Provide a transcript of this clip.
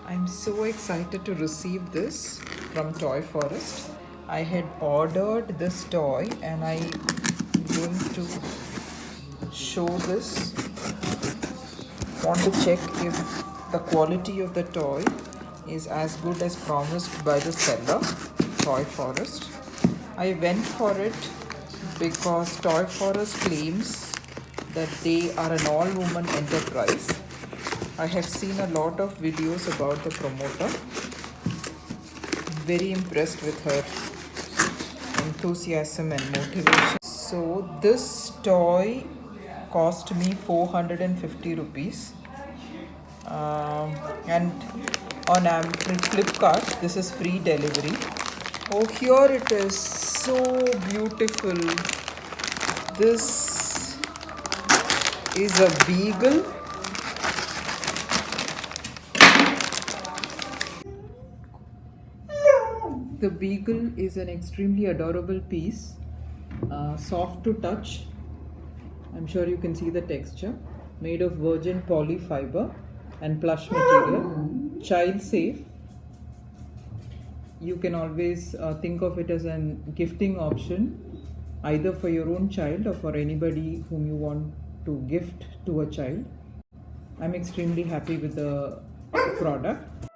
I'm so excited to receive this from Toyforest. I had ordered this toy and I'm going to show this. Want to check if the quality of the toy is as good as promised by the seller, Toyforest. I went for it because Toyforest claims that they are an all-woman enterprise. I have seen a lot of videos about the promoter. Very impressed with her enthusiasm and motivation. So this toy cost me 450 rupees. And on Flipkart, this is free delivery. Oh, here it is. So beautiful. This is a Beagle. The Beagle is an extremely adorable piece, soft to touch. I'm sure you can see the texture. Made of virgin poly fiber and plush material. Child safe. You can always think of it as a gifting option, either for your own child or for anybody whom you want to gift to a child. I'm extremely happy with the product.